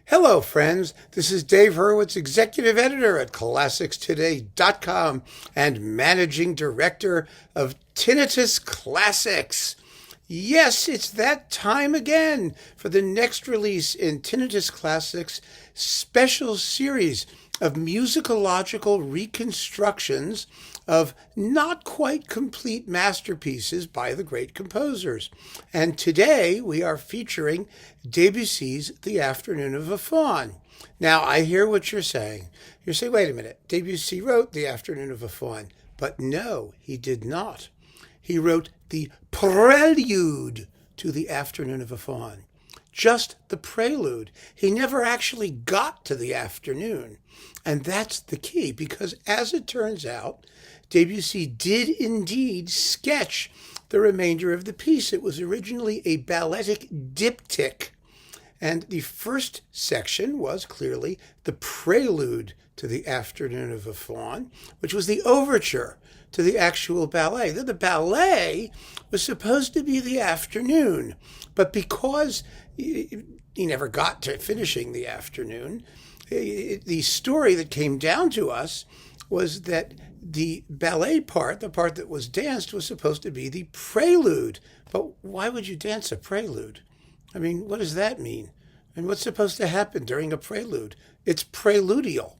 Hello, friends. This is Dave Hurwitz, executive editor at ClassicsToday.com and managing director of Tinnitus Classics. Yes, it's that time again for the next release in Tinnitus Classics' special series of musicological reconstructions of not quite complete masterpieces by the great composers. And today we are featuring Debussy's The Afternoon of a Faun. Now, I hear what you're saying. You're saying, wait a minute, Debussy wrote The Afternoon of a Faun. But no, he did not. He wrote the Prelude to The Afternoon of a Faun. Just the prelude. He never actually got to the afternoon. And that's the key, because as it turns out, Debussy did indeed sketch the remainder of the piece. It was originally a balletic diptych, and the first section was clearly the prelude to the Afternoon of a Faun, which was the overture to the actual ballet. The ballet was supposed to be the afternoon, but because he never got to finishing the afternoon, the story that came down to us was that the ballet part, the part that was danced, was supposed to be the prelude. But why would you dance a prelude? I mean, what does that mean? And what's supposed to happen during a prelude? It's preludial.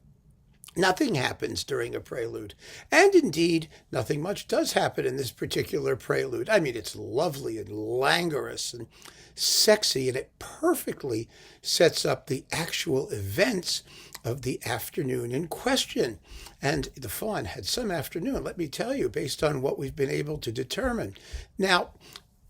Nothing happens during a prelude. And indeed, nothing much does happen in this particular prelude. I mean, it's lovely and languorous and sexy, and it perfectly sets up the actual events of the afternoon in question. And the Faun had some afternoon, let me tell you, based on what we've been able to determine. Now,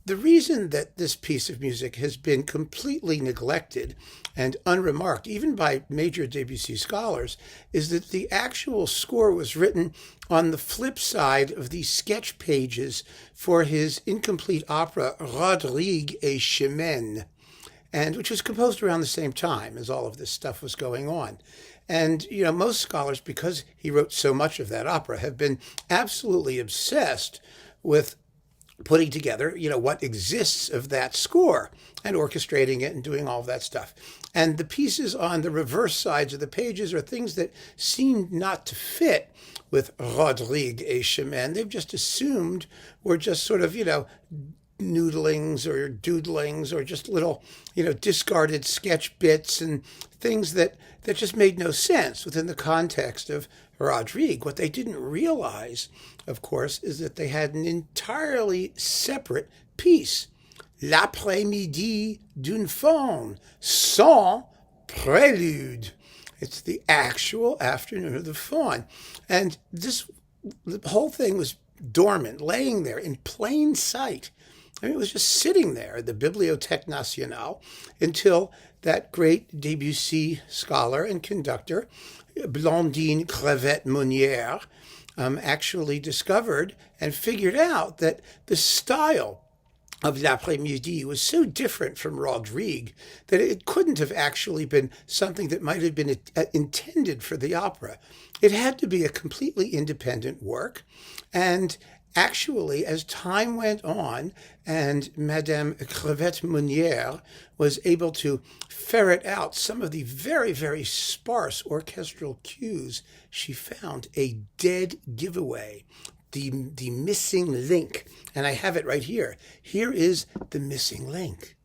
the reason that this piece of music has been completely neglected and unremarked, even by major Debussy scholars, is that the actual score was written on the flip side of the sketch pages for his incomplete opera Rodrigue et Chimène, and which was composed around the same time as all of this stuff was going on. And, most scholars, because he wrote so much of that opera, have been absolutely obsessed with putting together, what exists of that score and orchestrating it and doing all of that stuff. And the pieces on the reverse sides of the pages are things that seemed not to fit with Rodrigue et Chimène. They've just assumed were just sort of, noodlings or doodlings or just little, discarded sketch bits and things that just made no sense within the context of Rodrigue. What they didn't realize, of course, is that they had an entirely separate piece, L'après-midi d'une faune, sans prélude. It's the actual Afternoon of the Faun. And the whole thing was dormant, laying there in plain sight. I mean, it was just sitting there at the Bibliothèque Nationale until that great Debussy scholar and conductor, Blandine Crévètte-Meuniere, actually discovered and figured out that the style of L'Après-midi was so different from Rodrigue that it couldn't have actually been something that might have been intended for the opera. It had to be a completely independent work. And actually, as time went on and Madame Crévètte-Meuniere was able to ferret out some of the very, very sparse orchestral cues, she found a dead giveaway, the missing link. And I have it right here. Here is the missing link.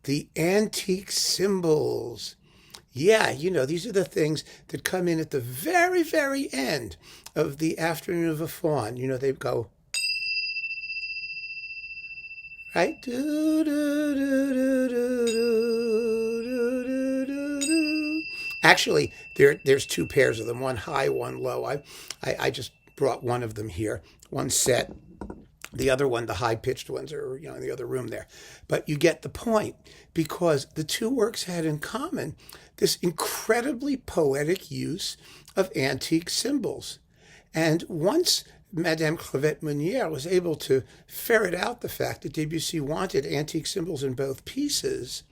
The antique cymbals. Yeah, these are the things that come in at the very, very end of the Afternoon of a Faun. They go, right? Actually, there's two pairs of them, one high, one low. I just brought one of them here, one set. The other one, the high-pitched ones, are in the other room there. But you get the point, because the two works had in common this incredibly poetic use of antique cymbals. And once Madame Crévètte-Meuniere was able to ferret out the fact that Debussy wanted antique cymbals in both pieces,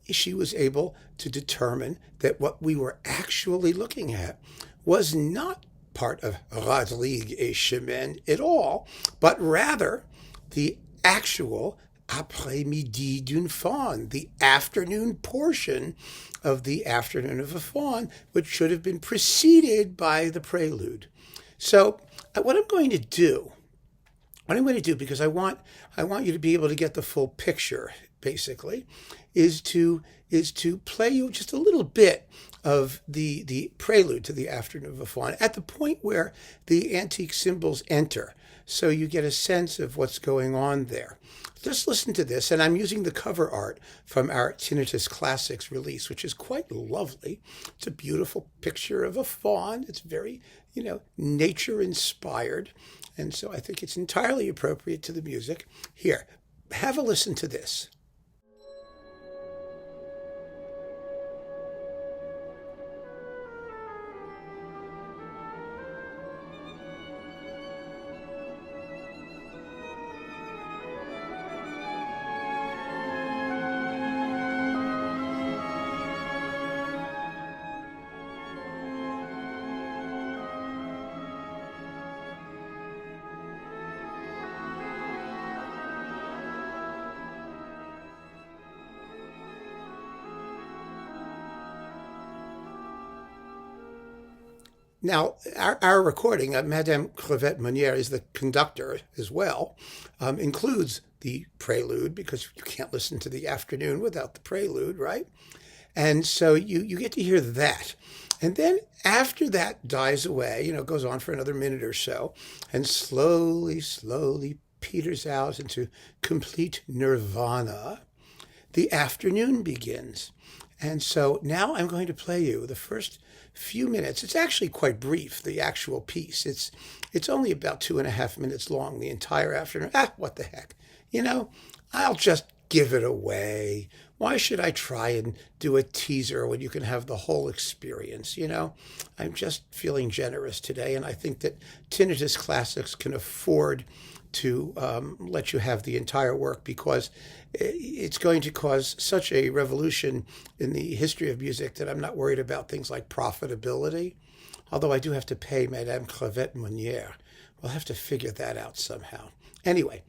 she was able to determine that what we were actually looking at was not part of Rodrigue et Chimène at all, but rather the actual après-midi d'une faune, the afternoon portion of the Afternoon of a Faun, which should have been preceded by the Prelude. So what I'm going to do, because I want you to be able to get the full picture, basically, is to play you just a little bit of the prelude to the Afternoon of a Faun at the point where the antique cymbals enter, so you get a sense of what's going on there. Just listen to this, and I'm using the cover art from our Tinnitus Classics release, which is quite lovely. It's a beautiful picture of a faun. It's very, nature-inspired, and so I think it's entirely appropriate to the music. Here, have a listen to this. Now, our recording, Madame Crévètte-Meuniere is the conductor as well, includes the prelude, because you can't listen to the afternoon without the prelude, right? And so you get to hear that. And then after that dies away, it goes on for another minute or so, and slowly peters out into complete nirvana, the afternoon begins. And so now I'm going to play you the first few minutes. It's actually quite brief, the actual piece. It's only about 2.5 minutes long, the entire afternoon. What the heck? I'll just give it away. Why should I try and do a teaser when you can have the whole experience? I'm just feeling generous today, and I think that Tinnitus Classics can afford to let you have the entire work, because it's going to cause such a revolution in the history of music that I'm not worried about things like profitability. Although I do have to pay Madame Crévètte-Meuniere. We'll have to figure that out somehow. Anyway,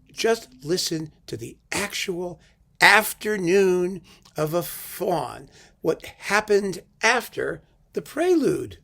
just listen to the actual Afternoon of a Faun, what happened after the prelude.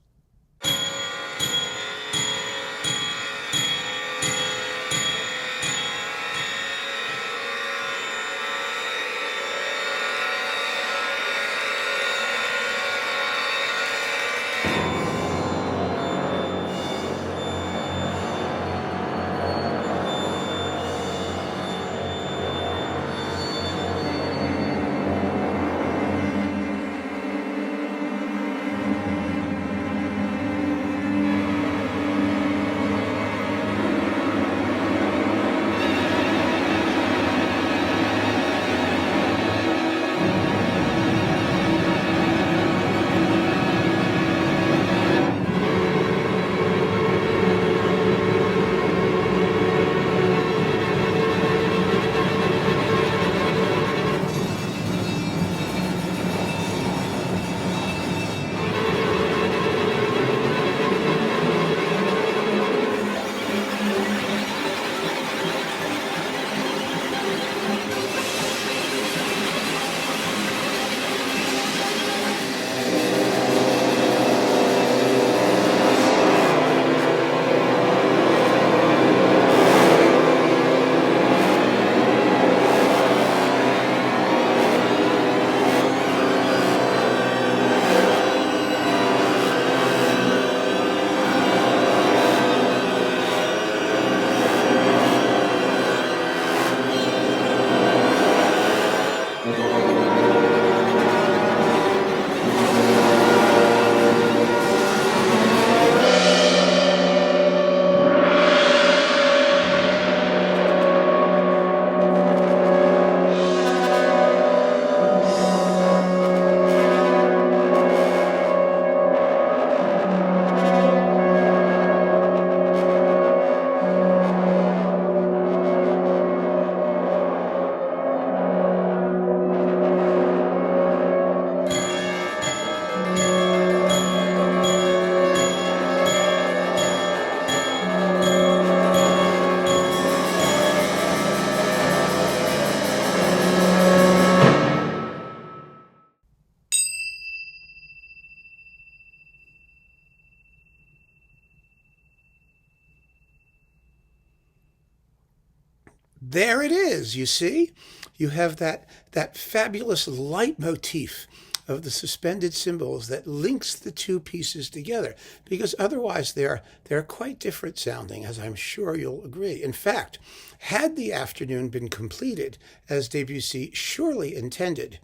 There it is, you see? You have that fabulous leitmotif of the suspended cymbals that links the two pieces together, because otherwise they're quite different sounding, as I'm sure you'll agree. In fact, had the afternoon been completed as Debussy surely intended,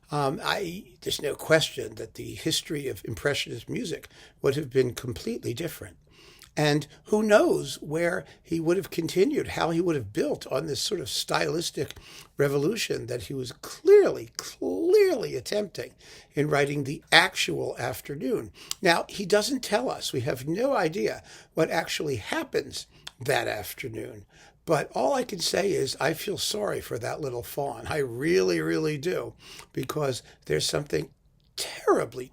there's no question that the history of Impressionist music would have been completely different. And who knows where he would have continued, how he would have built on this sort of stylistic revolution that he was clearly attempting in writing the actual afternoon. Now, he doesn't tell us. We have no idea what actually happens that afternoon. But all I can say is I feel sorry for that little Faun. I really do, because there's something terribly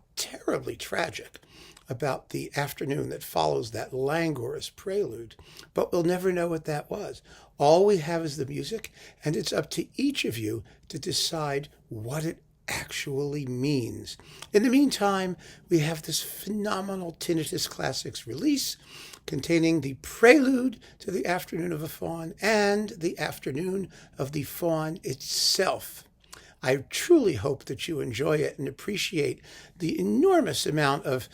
tragic about the afternoon that follows that languorous prelude, but we'll never know what that was. All we have is the music, and it's up to each of you to decide what it actually means. In the meantime, we have this phenomenal Tinnitus Classics release containing the prelude to the Afternoon of a Faun and the Afternoon of the Faun itself. I truly hope that you enjoy it and appreciate the enormous amount of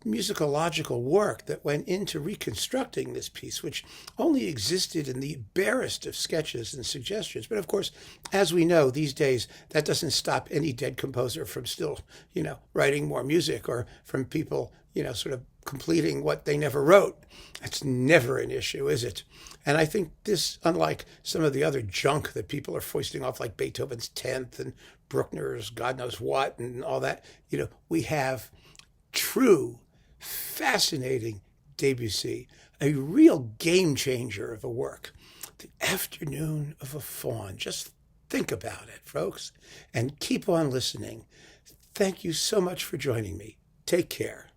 musicological work that went into reconstructing this piece, which only existed in the barest of sketches and suggestions. But of course, as we know, these days, that doesn't stop any dead composer from still, writing more music, or from people, sort of completing what they never wrote. That's never an issue, is it? And I think this, unlike some of the other junk that people are foisting off, like Beethoven's 10th and Bruckner's God knows what and all that, we have true, fascinating Debussy, a real game changer of a work. The Afternoon of a Faun. Just think about it, folks, and keep on listening. Thank you so much for joining me. Take care.